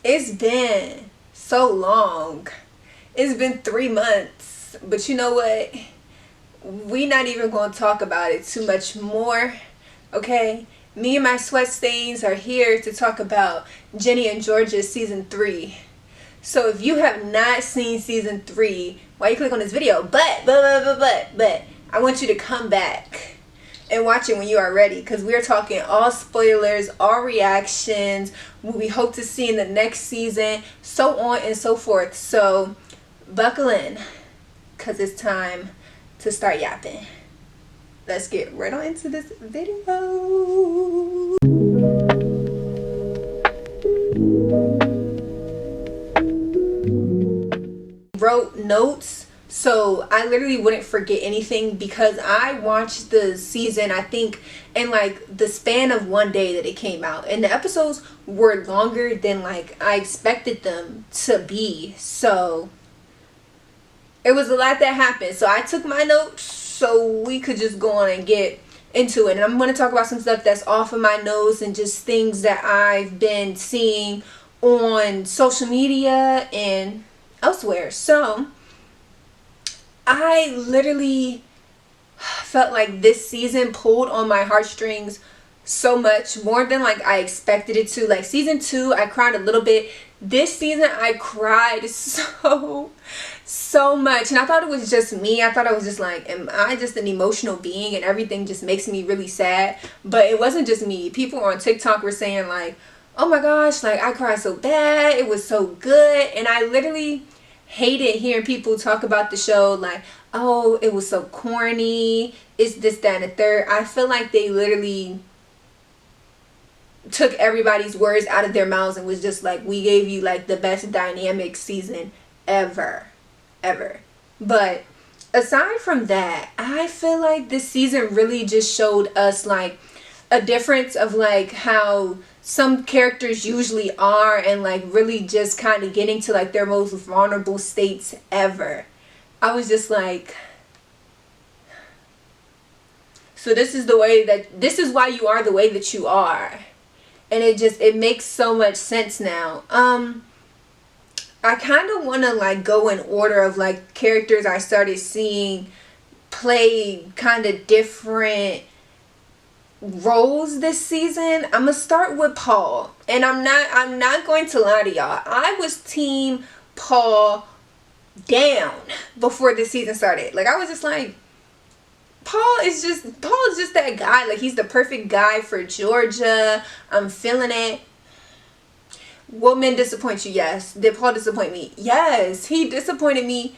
It's been so long. It's been 3 months. But you know what? We not even going to talk about it too much more. Okay? Me and my sweat stains are here to talk about Ginny and Georgia season 3. So if you have not seen season 3, why you click on this video? But I want you to come back and watch it when you are ready, because we're talking all spoilers, all reactions, what we hope to see in the next season, so on and so forth. So buckle in, because it's time to start yapping. Let's get right on into this video. Wrote notes so I literally wouldn't forget anything, because I watched the season, I think, in like the span of one day that it came out, and the episodes were longer than like I expected them to be. So it was a lot that happened, so I took my notes so we could just go on and get into it. And I'm going to talk about some stuff that's off of my nose and just things that I've been seeing on social media and elsewhere. So I literally felt like this season pulled on my heartstrings so much, more than like I expected it to. Like season 2, I cried a little bit. This season I cried so much, and I thought it was just me. I thought I was just like, am I just an emotional being and everything just makes me really sad? But it wasn't just me. People on TikTok were saying like, oh my gosh, like I cried so bad, it was so good. And I literally hated hearing people talk about the show like, oh, it was so corny, it's this, that, and the third. I feel like they literally took everybody's words out of their mouths and was just like, we gave you like the best dynamic season ever. But aside from that, I feel like this season really just showed us like a difference of like how some characters usually are, and like really just kind of getting to like their most vulnerable states ever. I was just like, so this is why you are the way that you are. And it makes so much sense now. I kind of want to like go in order of like characters I started seeing play kind of different roles this season. I'm gonna start with Paul, and I'm not going to lie to y'all, I was team Paul down before the season started. Like I was just like, Paul is just that guy. Like he's the perfect guy for Georgia. I'm feeling it. Will men disappoint you? Yes. Did Paul disappoint me? Yes. He disappointed me.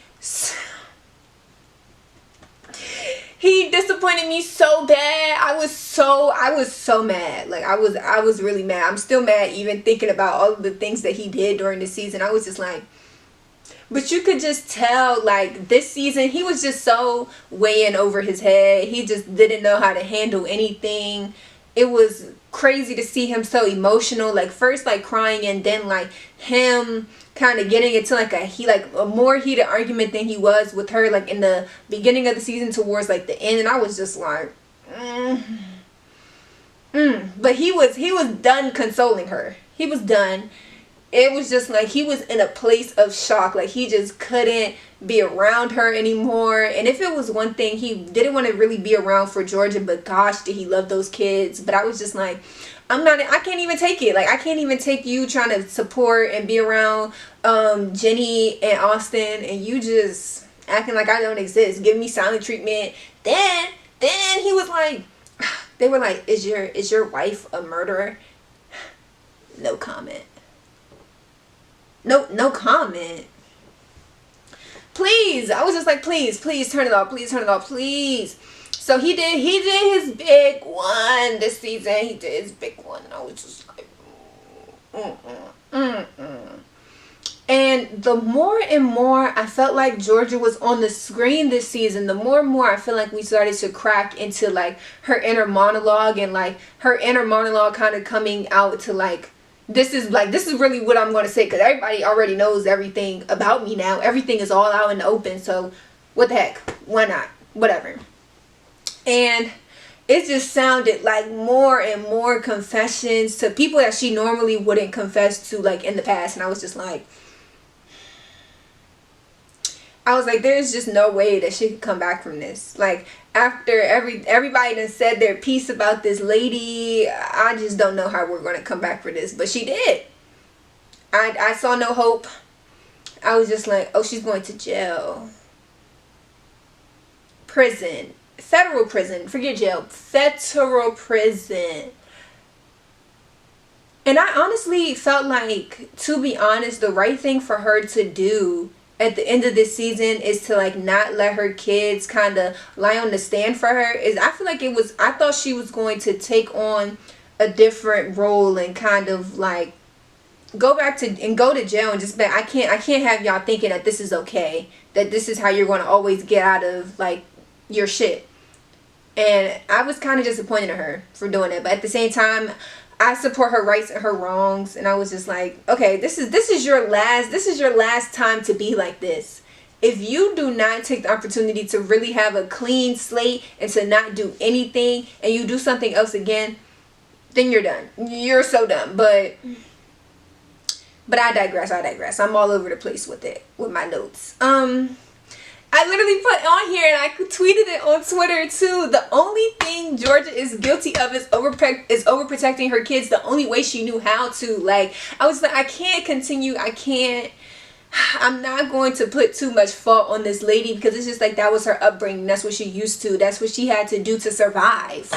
He disappointed me so bad. I was so mad. Like I was really mad. I'm still mad even thinking about all of the things that he did during the season. I was just like, but you could just tell like this season he was just so way in over his head. He just didn't know how to handle anything. It was crazy to see him so emotional, like first like crying, and then like him kind of getting into like a more heated argument than he was with her like in the beginning of the season towards like the end. And I was just like but he was done consoling her. He was done. It was just like he was in a place of shock. Like he just couldn't be around her anymore. And if it was one thing, he didn't want to really be around for Georgia, but gosh, did he love those kids. But I was just like, I can't even take it. Like I can't even take you trying to support and be around Ginny and Austin, and you just acting like I don't exist, giving me silent treatment. Then he was like, they were like, is your wife a murderer? No comment. No comment. Please. I was just like, please turn it off. Please turn it off. Please. So he did his big one this season. He did his big one. And I was just like, And the more and more I felt like Georgia was on the screen this season, the more and more I feel like we started to crack into like her inner monologue, and like her inner monologue kind of coming out to like, this is really what I'm going to say, because everybody already knows everything about me now. Everything is all out in the open, so what the heck, why not, whatever. And it just sounded like more and more confessions to people that she normally wouldn't confess to, like, in the past. And I was just like, there's just no way that she could come back from this. Like, after everybody done said their piece about this lady, I just don't know how we're going to come back for this. But she did. I saw no hope. I was just like, oh, she's going to jail. Prison. Federal prison. Forget jail. Federal prison. And I honestly felt like, to be honest, the right thing for her to do at the end of this season is to, like, not let her kids kind of lie on the stand for her. I feel like I thought she was going to take on a different role and kind of, like, go to jail and just be, I can't have y'all thinking that this is okay, that this is how you're going to always get out of, like, your shit. And I was kind of disappointed in her for doing it, but at the same time, I support her rights and her wrongs. And I was just like, okay, this is your last time to be like this. If you do not take the opportunity to really have a clean slate and to not do anything, and you do something else again, then you're done. You're so done. But I digress. I'm all over the place with my notes. I literally put on here, and I tweeted it on Twitter too, the only thing Georgia is guilty of is overprotecting her kids the only way she knew how to. Like, I was like, I can't continue. I'm not going to put too much fault on this lady, because it's just like, that was her upbringing. That's what she used to. That's what she had to do to survive.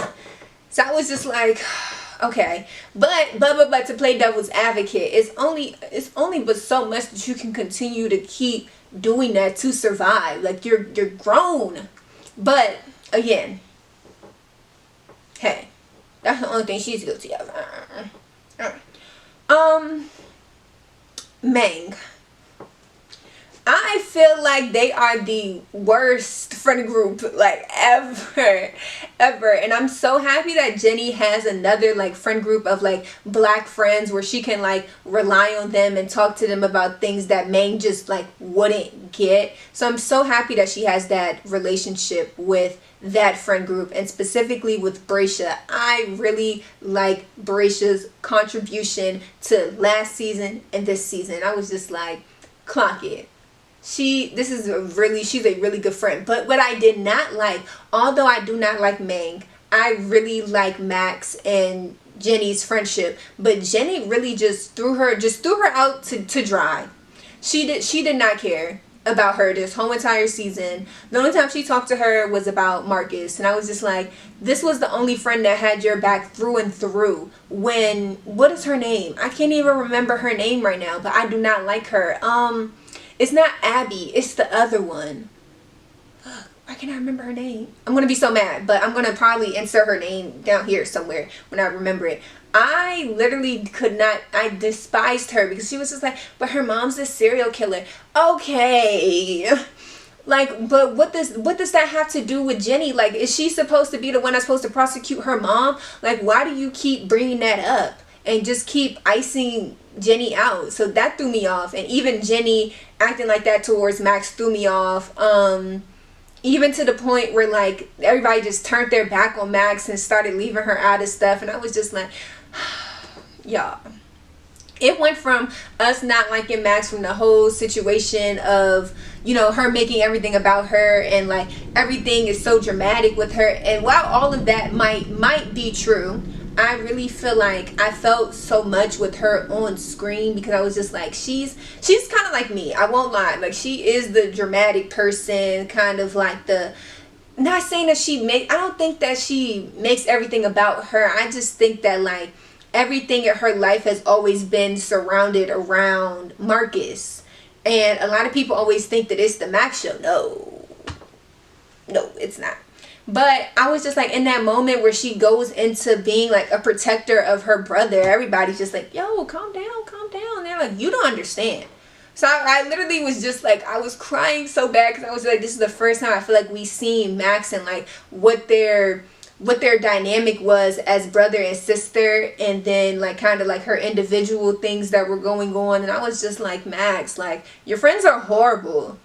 So I was just like, okay. But to play devil's advocate, it's only but so much that you can continue to keep doing that to survive. Like, you're grown. But again, hey, that's the only thing she's guilty of. Mang. I feel like they are the worst friend group, like, ever. And I'm so happy that Ginny has another, like, friend group of, like, black friends where she can, like, rely on them and talk to them about things that Mang just, like, wouldn't get. So I'm so happy that she has that relationship with that friend group, and specifically with Braysha. I really like Braysha's contribution to last season and this season. I was just like, clock it. She's a really good friend. But what I did not like, although I do not like Mang, I really like Max and Jenny's friendship. But Jenny really just threw her out to dry. She did not care about her this whole entire season. The only time she talked to her was about Marcus, and I was just like, this was the only friend that had your back through and through. What is her name? I can't even remember her name right now, but I do not like her. It's not Abby. It's the other one. Why can't I remember her name? I'm going to be so mad, but I'm going to probably insert her name down here somewhere when I remember it. I literally could not. I despised her because she was just like, but her mom's a serial killer. Okay. Like, but what does that have to do with Ginny? Like, is she supposed to be the one that's supposed to prosecute her mom? Like, why do you keep bringing that up and just keep icing Ginny out? So that threw me off. And even Ginny acting like that towards Max threw me off. Even to the point where, like, everybody just turned their back on Max and started leaving her out of stuff. And I was just like, y'all. It went from us not liking Max from the whole situation of, you know, her making everything about her, and like everything is so dramatic with her. And while all of that might be true, I really feel like I felt so much with her on screen, because I was just like, she's kind of like me. I won't lie. Like, she is the dramatic person, kind of like not saying that I don't think that she makes everything about her. I just think that, like, everything in her life has always been surrounded around Marcus. And a lot of people always think that it's the Max show. No, it's not. But I was just like, in that moment where she goes into being like a protector of her brother, everybody's just like, yo, calm down. And they're like, you don't understand. So I literally was just like, I was crying so bad, because I was like, this is the first time I feel like we seen Max and like what their dynamic was as brother and sister, and then like kind of like her individual things that were going on. And I was just like, Max, like, your friends are horrible.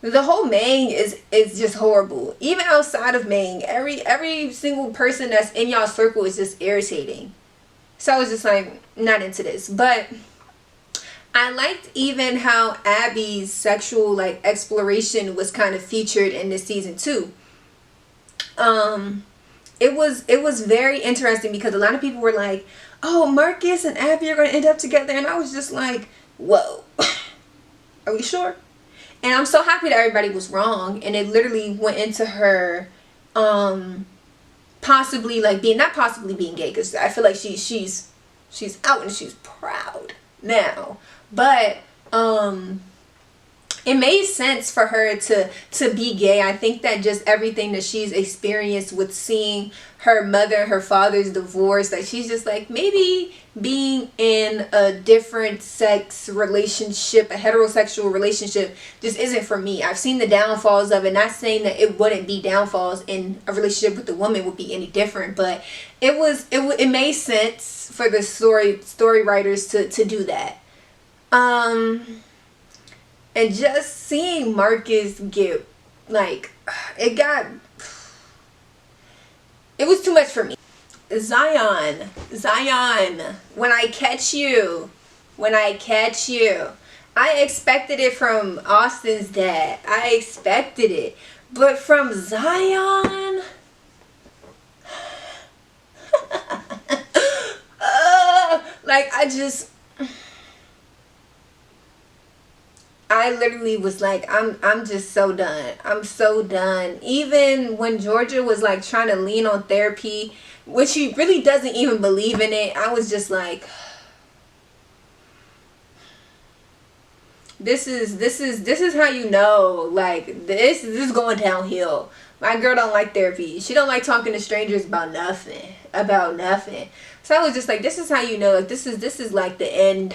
The whole Mang is just horrible. Even outside of Mang, every single person that's in y'all circle is just irritating. So I was just like, not into this. But I liked even how Abby's sexual like exploration was kind of featured in this season too. It was very interesting because a lot of people were like, oh, Marcus and Abby are going to end up together, and I was just like, whoa. Are we sure? And I'm so happy that everybody was wrong, and it literally went into her possibly like being, not possibly being gay, because I feel like she's out and she's proud now, but it made sense for her to be gay. I think that just everything that she's experienced with seeing her mother and her father's divorce, like she's just like, maybe being in a different sex relationship, a heterosexual relationship, just isn't for me. I've seen the downfalls of it. Not saying that it wouldn't be downfalls in a relationship with a woman would be any different, but it made sense for the story writers to do that. And just seeing Marcus get, like, it was too much for me. Zion, when I catch you. I expected it from Austin's dad. I expected it. But from Zion, like, I literally was like, I'm just so done. I'm so done. Even when Georgia was like trying to lean on therapy, which she really doesn't even believe in it, I was just like, this is how you know, like, this is going downhill. My girl don't like therapy. She don't like talking to strangers about nothing. So I was just like, this is how you know, like, this is like the end.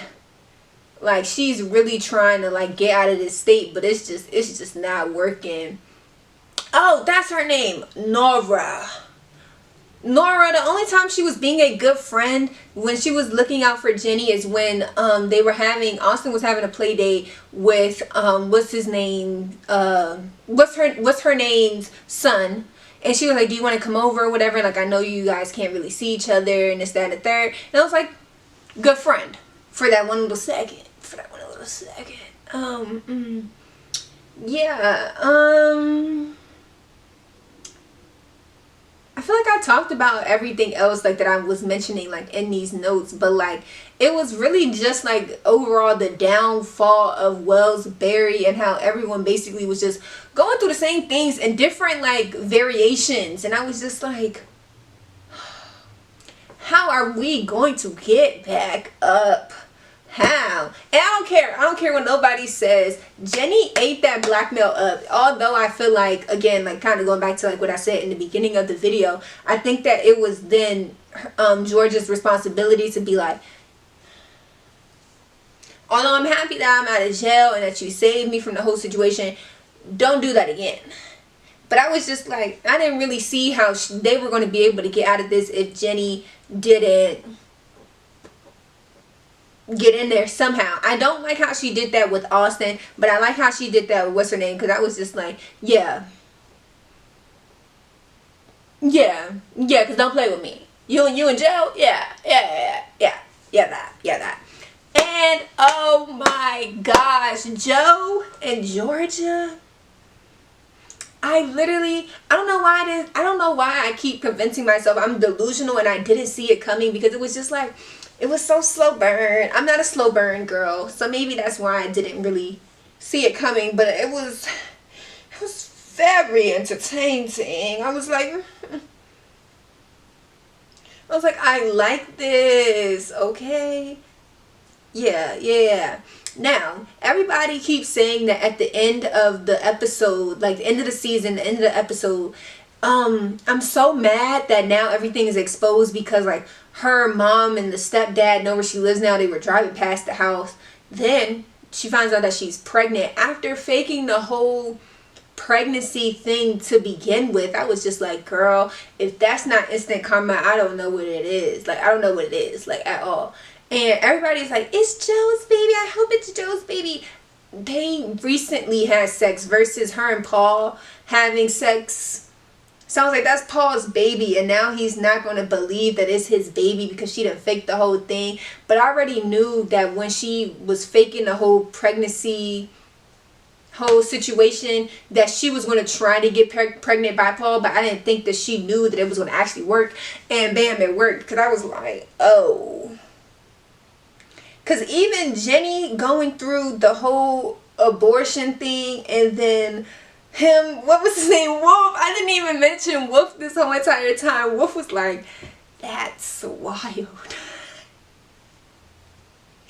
Like, she's really trying to like get out of this state, but it's just not working. Oh, that's her name, Nora. The only time she was being a good friend when she was looking out for Ginny is when Austin was having a play date with what's her name's son. And she was like, do you want to come over or whatever? Like, I know you guys can't really see each other and this, that, and the third. And I was like, good friend for that one little second. Yeah. I feel like I talked about everything else like that I was mentioning like in these notes, but like it was really just like overall the downfall of Wellsbury and how everyone basically was just going through the same things in different like variations, and I was just like, how are we going to get back up? How? And I don't care what nobody says. Jenny ate that blackmail up. Although I feel like, again, like kind of going back to like what I said in the beginning of the video, I think that it was then Georgia's responsibility to be like, although I'm happy that I'm out of jail and that you saved me from the whole situation, don't do that again. But I was just like, I didn't really see how they were going to be able to get out of this if Jenny didn't get in there somehow. I don't like how she did that with Austin, but I like how she did that with what's her name, because I was just like, yeah, because don't play with me. You and Joe, that. And oh my gosh, Joe and Georgia. I don't know why I keep convincing myself I'm delusional and I didn't see it coming, because it was just like, it was so slow burn. I'm not a slow burn girl, so maybe that's why I didn't really see it coming, but it was very entertaining. I was like, I like this, okay? Yeah. Now, everybody keeps saying that at the end of the episode, like the end of the season, the end of the episode, I'm so mad that now everything is exposed, because like her mom and the stepdad know where she lives now. They were driving past the house. Then she finds out that she's pregnant after faking the whole pregnancy thing to begin with. I was just like, girl, if that's not instant karma, I don't know what it is. Like, I don't know what it is, like, at all. And everybody's like, it's Joe's baby. I hope it's Joe's baby. they recently had sex versus her and Paul having sex. Sounds like that's Paul's baby, and now he's not going to believe that it's his baby because she done faked the whole thing. But I already knew that when she was faking the whole pregnancy whole situation, that she was going to try to get pregnant by Paul, but I didn't think that she knew that it was going to actually work. And bam, it worked. Because I was like, oh. Because even Jenny going through the whole abortion thing, and then him, what was his name, Wolf? I didn't even mention Wolf this whole entire time. Wolf was like, that's wild.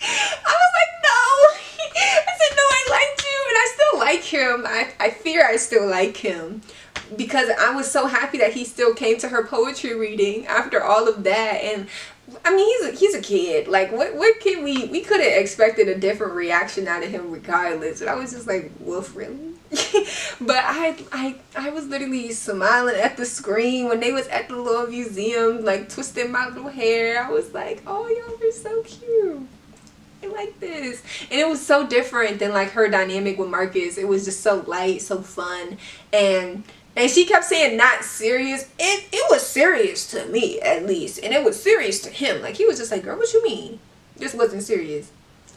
I was like, no. I said, no, I liked you, and I still like him. I fear I still like him, because I was so happy that he still came to her poetry reading after all of that. And I mean, he's a kid. Like, what can we could have expected a different reaction out of him regardless. And I was just like, Wolf, really? But I was literally smiling at the screen when they was at the little museum, like twisting my little hair. I was like, oh, y'all are so cute. I like this. And it was so different than like her dynamic with Marcus. It was just so light, so fun. And she kept saying not serious. It was serious to me, at least. And it was serious to him. Like, he was just like, girl, what you mean? This wasn't serious.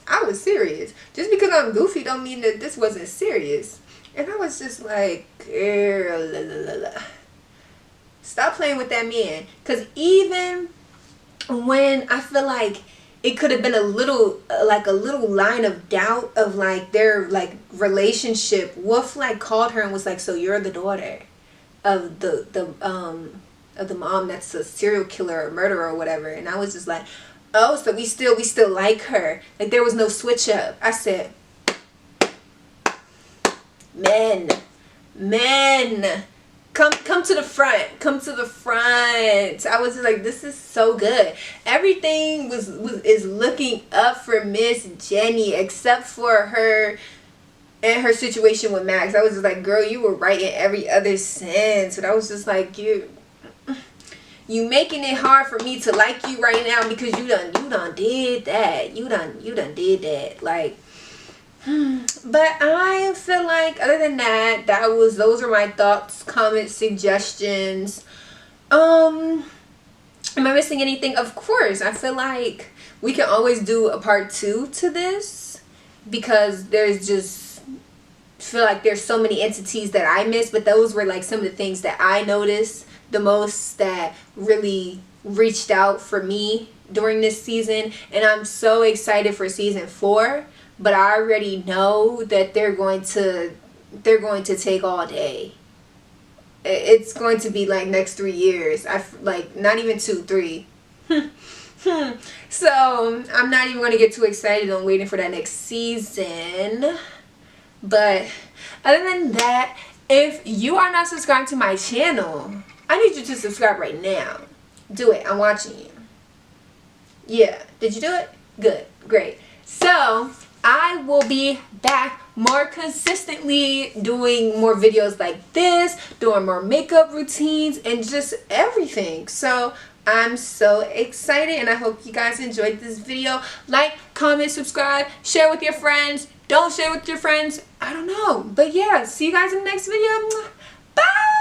I was serious. Just because I'm goofy don't mean that this wasn't serious. And I was just like, girl, stop playing with that man. Because even when I feel like it could have been a little line of doubt of like their like relationship, Wolf like called her and was like, so you're the daughter of the mom that's a serial killer or murderer or whatever. And I was just like, oh, so we still like her. Like, there was no switch up. I said, men, come to the front. I was just like, this is so good. Everything is looking up for Miss Jenny, except for her and her situation with Max. I was just like, girl, you were right in every other sense. But I was just like, you making it hard for me to like you right now, because you done did that. You done did that. Like, but I feel like other than that, those are my thoughts, comments, suggestions. Am I missing anything? Of course. I feel like we can always do a part 2 to this, because feel like there's so many entities that I missed, but those were like some of the things that I noticed the most that really reached out for me during this season. And I'm so excited for season 4, but I already know that they're going to take all day. It's going to be like next 3 years. Like, not even 2, 3. So I'm not even going to get too excited on waiting for that next season. But other than that, if you are not subscribed to my channel, I need you to subscribe right now. Do it. I'm watching you. Yeah. Did you do it? Good. Great. So I will be back more consistently, doing more videos like this, doing more makeup routines, and just everything. So I'm so excited, and I hope you guys enjoyed this video. Like, comment, subscribe, share with your friends. Don't share with your friends. I don't know. But yeah, see you guys in the next video. Bye!